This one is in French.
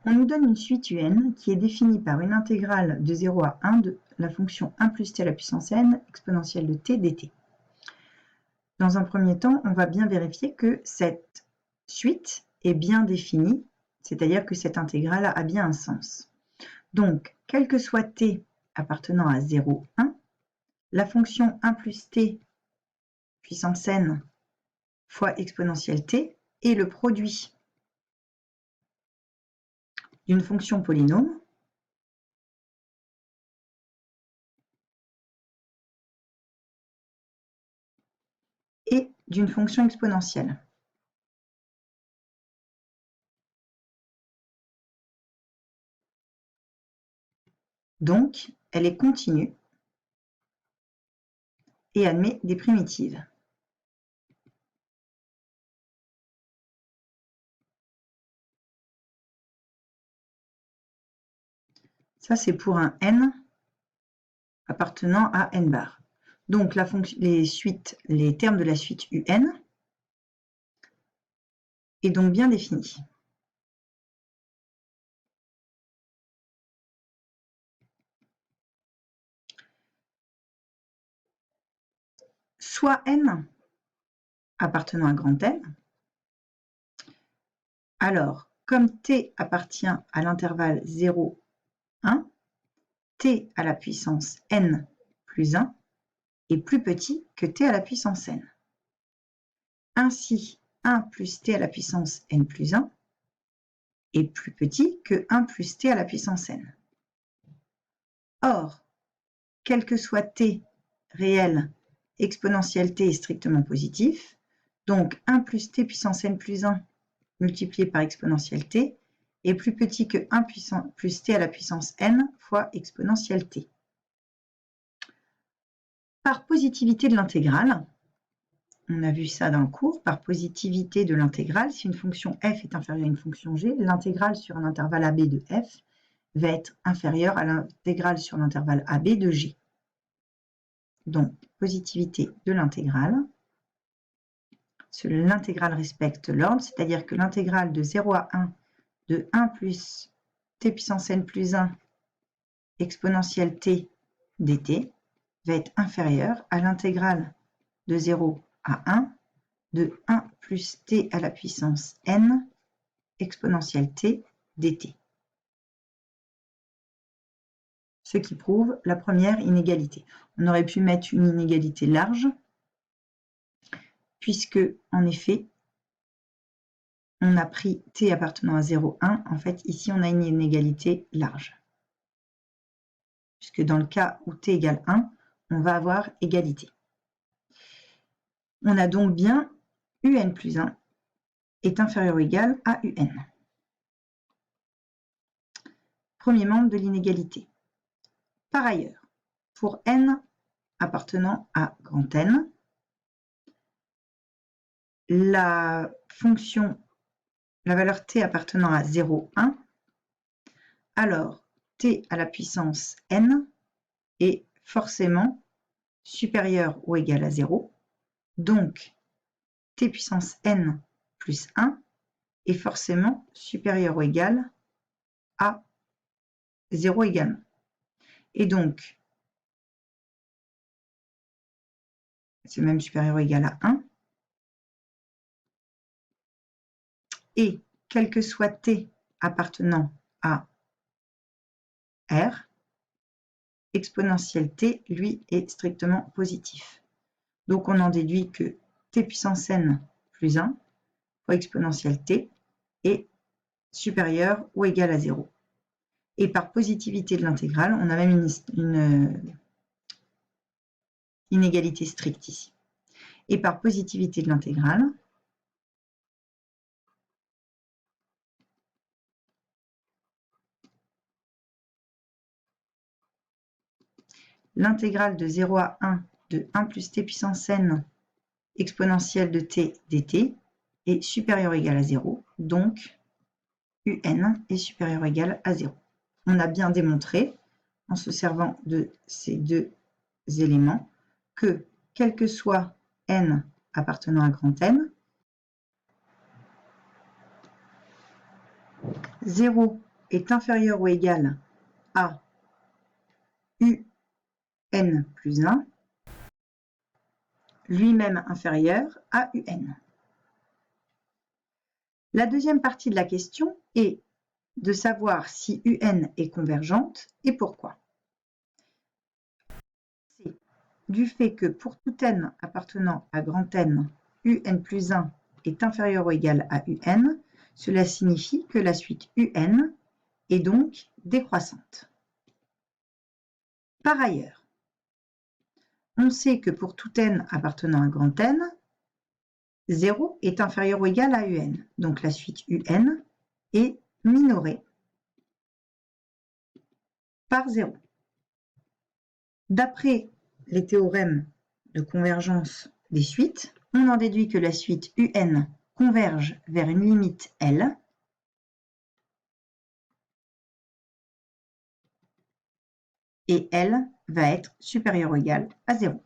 On nous donne une suite UN qui est définie par une intégrale de 0 à 1 de la fonction 1 plus t à la puissance n exponentielle de t dt. Dans un premier temps, on va bien vérifier que cette suite est bien définie, c'est-à-dire que cette intégrale a bien un sens. Donc, quel que soit t appartenant à 0, 1, la fonction 1 plus t puissance n fois exponentielle t est le produit d'une fonction polynôme et d'une fonction exponentielle. Donc, elle est continue et admet des primitives. Ça, c'est pour un n appartenant à n bar. Donc, les termes de la suite UN est donc bien défini. Soit n appartenant à grand N, alors, comme t appartient à l'intervalle 0, 1, t à la puissance n plus 1 est plus petit que t à la puissance n. Ainsi, 1 plus t à la puissance n plus 1 est plus petit que 1 plus t à la puissance n. Or, quel que soit t réel, exponentielle t est strictement positif, donc 1 plus t puissance n plus 1 multiplié par exponentielle t est plus petit que 1 plus t à la puissance n fois exponentielle t. Par positivité de l'intégrale, on a vu ça dans le cours, par positivité de l'intégrale, si une fonction f est inférieure à une fonction g, l'intégrale sur un intervalle AB de f va être inférieure à l'intégrale sur l'intervalle AB de g. Donc, positivité de l'intégrale. L'intégrale respecte l'ordre, c'est-à-dire que l'intégrale de 0 à 1 de 1 plus t puissance n plus 1 exponentielle t dt va être inférieure à l'intégrale de 0 à 1 de 1 plus t à la puissance n exponentielle t dt. Ce qui prouve la première inégalité. On aurait pu mettre une inégalité large, puisque, en effet, on a pris t appartenant à 0, 1. En fait, ici, on a une inégalité large. Puisque dans le cas où t égale 1, on va avoir égalité. On a donc bien un plus 1 est inférieur ou égal à un. Premier membre de l'inégalité. Par ailleurs, pour n appartenant à grand N, la valeur t appartenant à 0, 1, alors t à la puissance n est forcément supérieur ou égal à 0. Donc, t puissance n plus 1 est forcément supérieur ou égal à 0 également. Et donc, c'est même supérieur ou égal à 1. Et quel que soit t appartenant à R, exponentielle t, lui, est strictement positif. Donc, on en déduit que t puissance n plus 1 fois exponentielle t est supérieur ou égal à 0. Et par positivité de l'intégrale, on a même une inégalité stricte ici. Et par positivité de l'intégrale, l'intégrale de 0 à 1 de 1 plus t puissance n exponentielle de t dt est supérieure ou égale à 0. Donc, un est supérieur ou égal à 0. On a bien démontré, en se servant de ces deux éléments, que quel que soit n appartenant à grand N, 0 est inférieur ou égal à UN plus 1, lui-même inférieur à UN. La deuxième partie de la question est de savoir si UN est convergente et pourquoi. C'est du fait que pour tout n appartenant à grand N, UN plus 1 est inférieur ou égal à UN, cela signifie que la suite UN est donc décroissante. Par ailleurs, on sait que pour tout n appartenant à grand N, 0 est inférieur ou égal à UN. Donc la suite UN est minorée par 0. D'après les théorèmes de convergence des suites, on en déduit que la suite UN converge vers une limite L et L va être supérieur ou égal à 0.